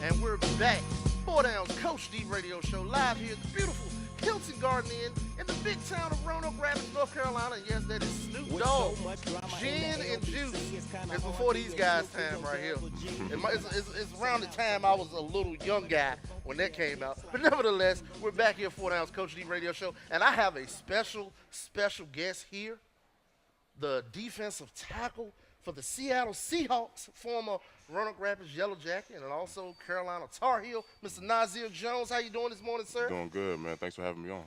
And we're back. Four Downs Coach D radio show live here at the beautiful Hilton Garden Inn in the big town of Roanoke Rapids, North Carolina. And yes, that is Snoop Dogg. Gin and juice. It's before these guys' time right here. It's around the time I was a little young guy when that came out. But nevertheless, we're back here at Four Downs Coach D radio show. And I have a special guest here, the defensive tackle for the Seattle Seahawks, former Roanoke Rapids Yellow Jacket, and also Carolina Tar Heel, Mr. Nazair Jones. How you doing this morning, sir? Doing good, man. Thanks for having me on.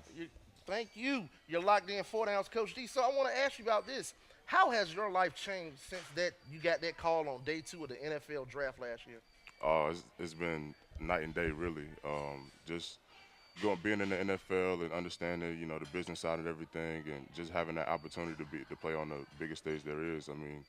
Thank you. You're locked in, Four Downs Coach D. So I want to ask you about this. How has your life changed since that you got that call on day 2 of the NFL draft last year? It's been night and day, really. Just being in the NFL and understanding, the business side of everything, and just having that opportunity to play on the biggest stage there is. I mean,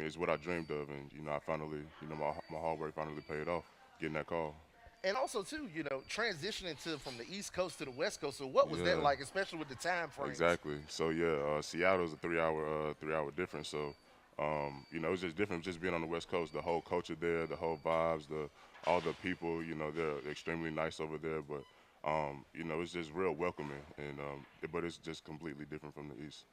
it's what I dreamed of, and I finally, my hard work finally paid off, getting that call. And also, too, transitioning from the East Coast to the West Coast. So what was that like, especially with the time frame? Exactly. So Seattle's a three-hour difference. So it was just different just being on the West Coast. The whole culture there, the whole vibes, all the people, they're extremely nice over there. But it's just real welcoming, and but it's just completely different from the East.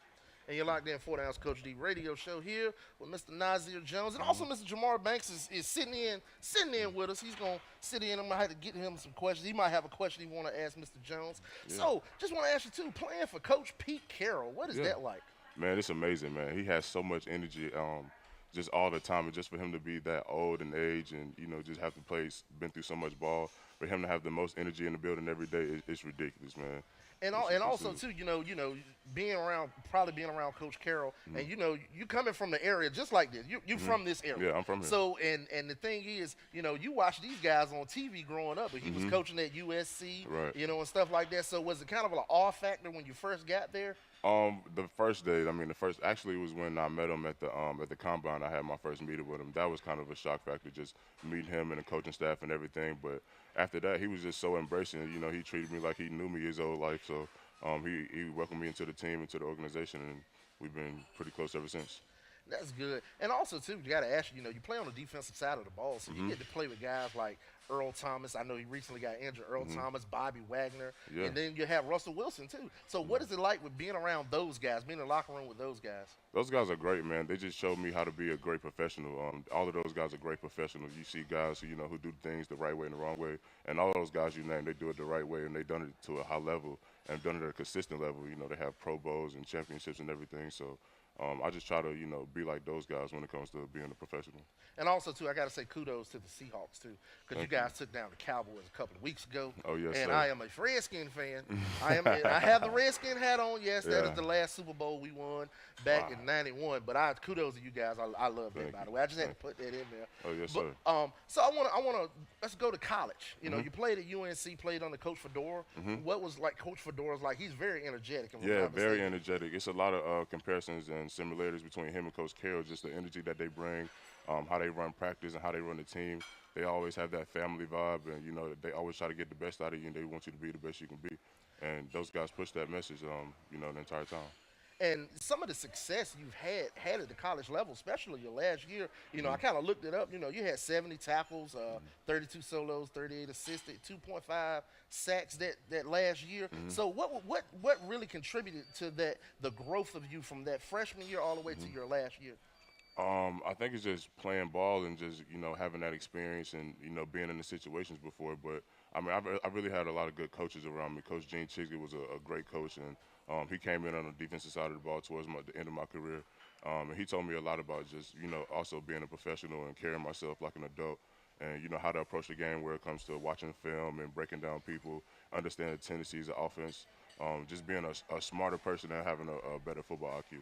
And you're locked in Four Downs Coach D radio show here with Mr. Nazair Jones. And also Mr. Jamar Banks is sitting in with us. He's going to sit in. I'm going to have to get him some questions. He might have a question he want to ask Mr. Jones. Yeah. So just want to ask you, too, playing for Coach Pete Carroll, what is that like? Man, it's amazing, man. He has so much energy just all the time. And just for him to be that old in age and, just have to play, been through so much ball, for him to have the most energy in the building every day, it's ridiculous, man. And also too, being around Coach Carroll, and you coming from the area just like this. You from this area. Yeah, I'm from here. So and the thing is, you watch these guys on TV growing up, but he was coaching at USC, right? And stuff like that. So was it kind of an awe factor when you first got there? The first day, actually was when I met him at the combine. I had my first meeting with him. That was kind of a shock factor, just meeting him and the coaching staff and everything. But after that, he was just so embracing. He treated me like he knew me his whole life. So he welcomed me into the team, into the organization, and we've been pretty close ever since. That's good. And also, too, you got to ask you play on the defensive side of the ball, so you get to play with guys like Earl Thomas. I know he recently got injured. Earl Thomas, Bobby Wagner, and then you have Russell Wilson, too. So what is it like with being around those guys, being in the locker room with those guys? Those guys are great, man. They just showed me how to be a great professional. All of those guys are great professionals. You see guys who, who do things the right way and the wrong way, and all those guys you name, they do it the right way, and they've done it to a high level and done it at a consistent level. They have Pro Bowls and championships and everything, so I just try to, be like those guys when it comes to being a professional. And also, too, I got to say kudos to the Seahawks, too, because you guys took down the Cowboys a couple of weeks ago. Oh, yes, and sir. I am a Redskin fan. I have the Redskin hat on. Yes, that is the last Super Bowl we won back in '91. But kudos to you guys. I love that, by the way. I just had to put that in there. Oh, yes, sir. So I want to let's go to college. You played at UNC, played under Coach Fedora. What was like Coach Fedora's like? He's very energetic. Yeah, very energetic. It's a lot of comparisons and similarities between him and Coach Carroll, just the energy that they bring, how they run practice and how they run the team. They always have that family vibe, and, they always try to get the best out of you, and they want you to be the best you can be. And those guys push that message, the entire time. And some of the success you've had at the college level, especially your last year, I kind of looked it up. You had 70 tackles, 32 solos, 38 assisted, 2.5 sacks that last year. So what really contributed to the growth of you from that freshman year all the way to your last year? I think it's just playing ball and just, having that experience and, being in the situations before. But, I really had a lot of good coaches around me. Coach Gene Chigsby was a great coach, and he came in on the defensive side of the ball towards the end of my career. And he told me a lot about just, also being a professional and carrying myself like an adult and, how to approach the game where it comes to watching film and breaking down people, understanding the tendencies of offense, just being a smarter person and having a better football IQ.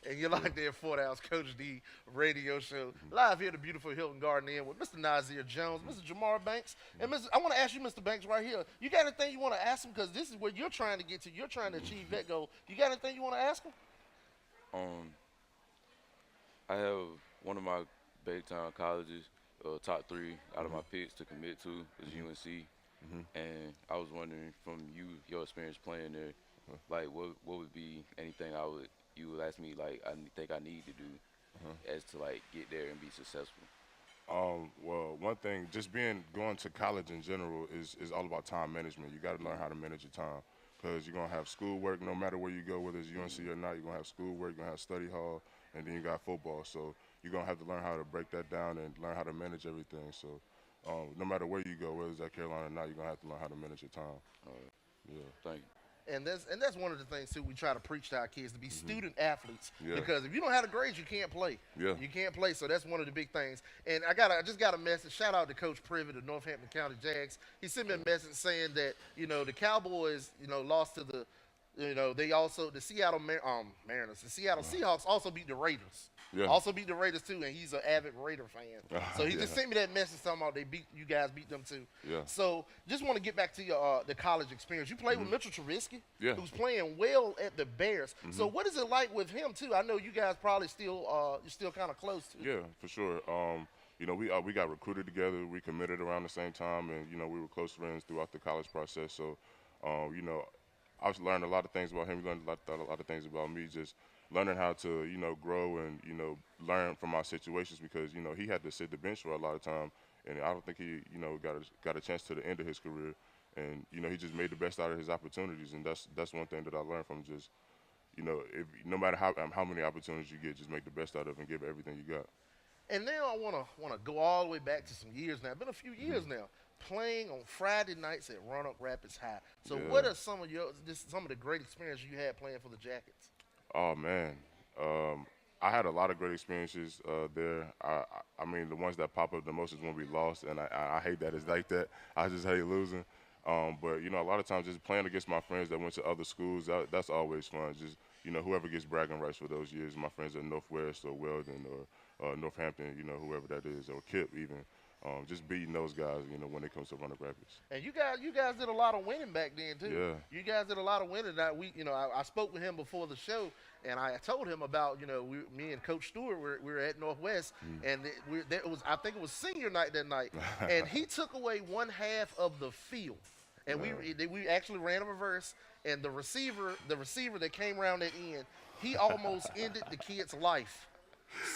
And you're locked there, Four Downs Coach D radio show, live here at the beautiful Hilton Garden Inn with Mr. Nazair Jones, Mr. Jamar Banks, and I want to ask you, Mr. Banks, right here. You got anything you want to ask him? Because this is where you're trying to get to. You're trying to achieve that goal. You got anything you want to ask him? I have one of my big-time colleges, top 3 out of my picks to commit to is UNC. And I was wondering, from your experience playing there, like what would be anything you would ask me, like, I think I need to do as to, like, get there and be successful? Well, one thing, just going to college in general is all about time management. You got to learn how to manage your time because you're gonna have schoolwork no matter where you go, whether it's UNC or not. You're gonna have schoolwork, you're gonna have study hall, and then you got football. So you're gonna have to learn how to break that down and learn how to manage everything. So no matter where you go, whether it's at Carolina or not, you're gonna have to learn how to manage your time. All right. Yeah. Thank you. And that's one of the things too we try to preach to our kids to be student athletes. Yeah. Because if you don't have the grades, you can't play. Yeah. You can't play. So that's one of the big things. And I just got a message. Shout out to Coach Privet of Northampton County Jags. He sent me a message saying that the Cowboys lost to they also the Seattle Mariners, the Seattle Seahawks also beat the Raiders. Yeah. Also beat the Raiders too, and he's an avid Raider fan. So he just Yeah. sent me that message talking about you guys beat them too. Yeah. So just want to get back to your the college experience. You played with Mitchell Trubisky, Yeah. who's playing well at the Bears. So what is it like with him too? I know you guys probably still you're still kind of close to. Yeah, for sure. We got recruited together. We committed around the same time, and we were close friends throughout the college process. So, I've learned a lot of things about him. He learned a lot of things about me. Just learning how to grow and learn from my situations because he had to sit the bench for a lot of time, and I don't think he got a chance to the end of his career, and he just made the best out of his opportunities, and that's one thing that I learned from just if no matter how many opportunities you get, just make the best out of it and give it everything you got. And now I wanna go all the way back to some years now. It's been a few years now. Playing on Friday nights at Roanoke Rapids High. So Yeah. what are some of the great experiences you had playing for the Jackets? Oh man, I had a lot of great experiences there. I mean, the ones that pop up the most is when we lost, and I hate that it's like that. I just hate losing. But a lot of times just playing against my friends that went to other schools, that's always fun. Just whoever gets bragging rights for those years, my friends at Northwest or Weldon or Northampton, whoever that is, or Kip even. Just beating those guys, when it comes to Roanoke Rapids. And you guys did a lot of winning back then too. Yeah. You guys did a lot of winning. I spoke with him before the show, and I told him about me and Coach Stewart we were at Northwest, and I think it was senior night that night, and he took away one half of the field, and we actually ran a reverse, and the receiver that came around that end, he almost ended the kid's life.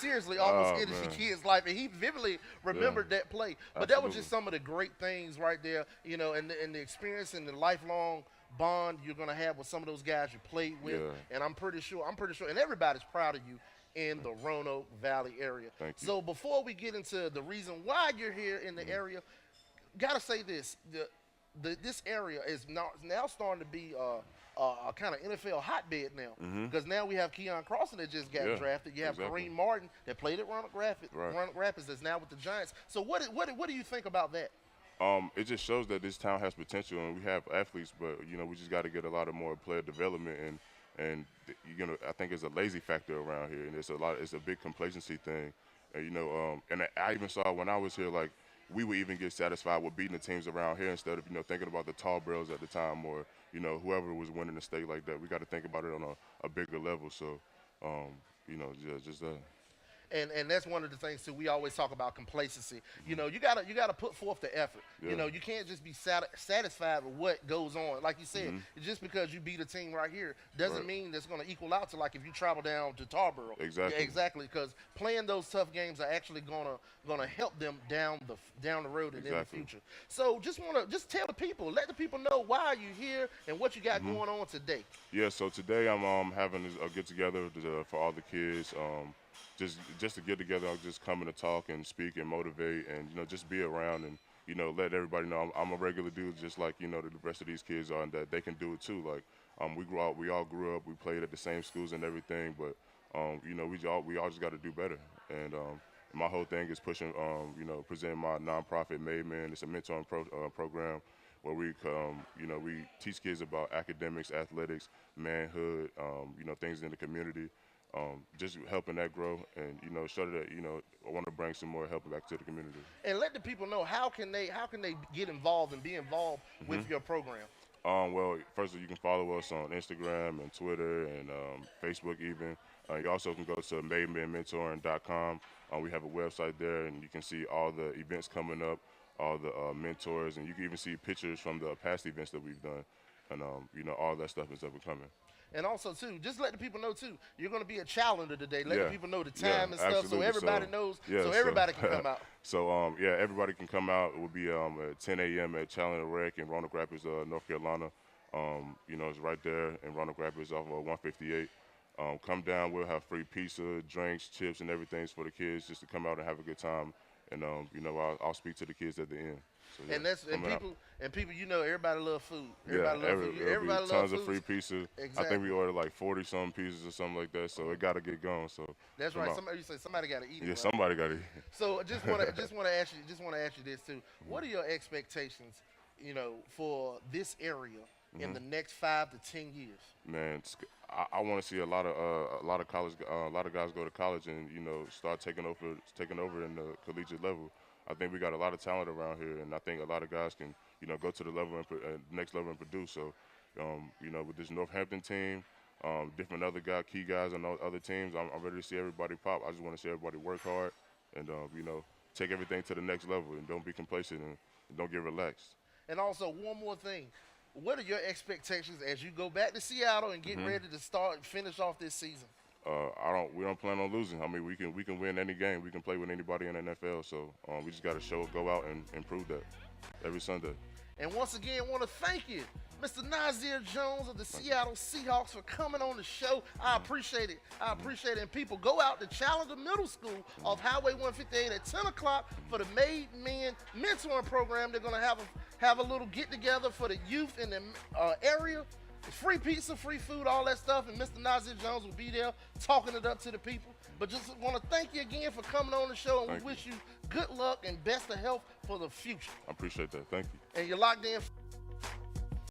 Seriously, almost ended the kid's life, and he vividly remembered that play. But that was just some of the great things right there, and the experience and the lifelong bond you're gonna have with some of those guys you played with. Yeah. And I'm pretty sure, and everybody's proud of you in the Roanoke Valley area. Thank you. So before we get into the reason why you're here in the area, gotta say this: this area is now starting to be a kind of NFL hotbed now, because now we have Keon Crossan that just got drafted. You have Kareem Martin that played at Roanoke Rapids that's now with the Giants. So what do you think about that? It just shows that this town has potential, and we have athletes, but we just got to get a lot of more player development, and I think it's a lazy factor around here, and it's a big complacency thing, and and I even saw when I was here, like we would even get satisfied with beating the teams around here instead of thinking about the tall barrels at the time or whoever was winning the state like that. We got to think about it on a bigger level. So just that. And that's one of the things too. We always talk about complacency. You gotta put forth the effort. Yeah. You can't just be satisfied with what goes on. Like you said, just because you beat a team right here doesn't mean that's going to equal out to like if you travel down to Tarboro. Exactly. Yeah, exactly. Because playing those tough games are actually gonna help them down the road and in the future. So just tell the people, let the people know why you're here and what you got going on today. Yeah. So today I'm having a get together for all the kids. Just to get together, I'm just coming to talk and speak and motivate and just be around and let everybody know I'm a regular dude just like the rest of these kids are, and that they can do it too. Like we all grew up, we played at the same schools and everything, but we all just got to do better. And my whole thing is pushing presenting my nonprofit Made Man. It's a mentoring program where we teach kids about academics, athletics, manhood, things in the community. Just helping that grow and show that I want to bring some more help back to the community. And let the people know how can they get involved and be involved with your program. Well, first of all, you can follow us on Instagram and Twitter and Facebook even. You also can go to mademenmentoring.com. We have a website there, and you can see all the events coming up, all the mentors, and you can even see pictures from the past events that we've done, and all that stuff is up and coming. And also, too, just let the people know, too, you're going to be a challenger today. Let the people know the Yeah, time and stuff so absolutely. everybody knows, so everybody can come out. So, everybody can come out. It will be at 10 a.m. at Challenger Rec in Roanoke Rapids, North Carolina. It's right there in Roanoke Rapids off of 158. Come down. We'll have free pizza, drinks, chips, and everything for the kids just to come out and have a good time. And, I'll speak to the kids at the end. So, And people, everybody love food. Everybody love food. Everybody loves tons food. of free pizza. Exactly. I think we ordered like 40-some pizzas or something like that. So it got to get going. So that's right. Somebody got to eat it. Yeah, right? somebody got to eat. So just want to ask you this too. What are your expectations, for this area in the next 5 to 10 years? Man, I want to see a lot of guys go to college and start taking over in the collegiate level. I think we got a lot of talent around here, and I think a lot of guys can go to the level and next level and produce. So, with this Northampton team, different key guys on other teams, I'm ready to see everybody pop. I just want to see everybody work hard and take everything to the next level and don't be complacent and don't get relaxed. And also, one more thing. What are your expectations as you go back to Seattle and get ready to finish off this season? We don't plan on losing. I mean, we can win any game. We can play with anybody in the NFL. So we just got to go out and prove that every Sunday. And once again, I want to thank you, Mr. Nazair Jones of the Seattle Seahawks, for coming on the show. I appreciate it. And people, go out to Challenger Middle School off Highway 158 at 10 o'clock for the Made Men Mentoring Program. They're going to have a little get-together for the youth in the area. Free pizza, free food, all that stuff, and Mr. Nazair Jones will be there talking it up to the people. But just want to thank you again for coming on the show, and we wish you good luck and best of health for the future. I appreciate that. Thank you. And you're locked in.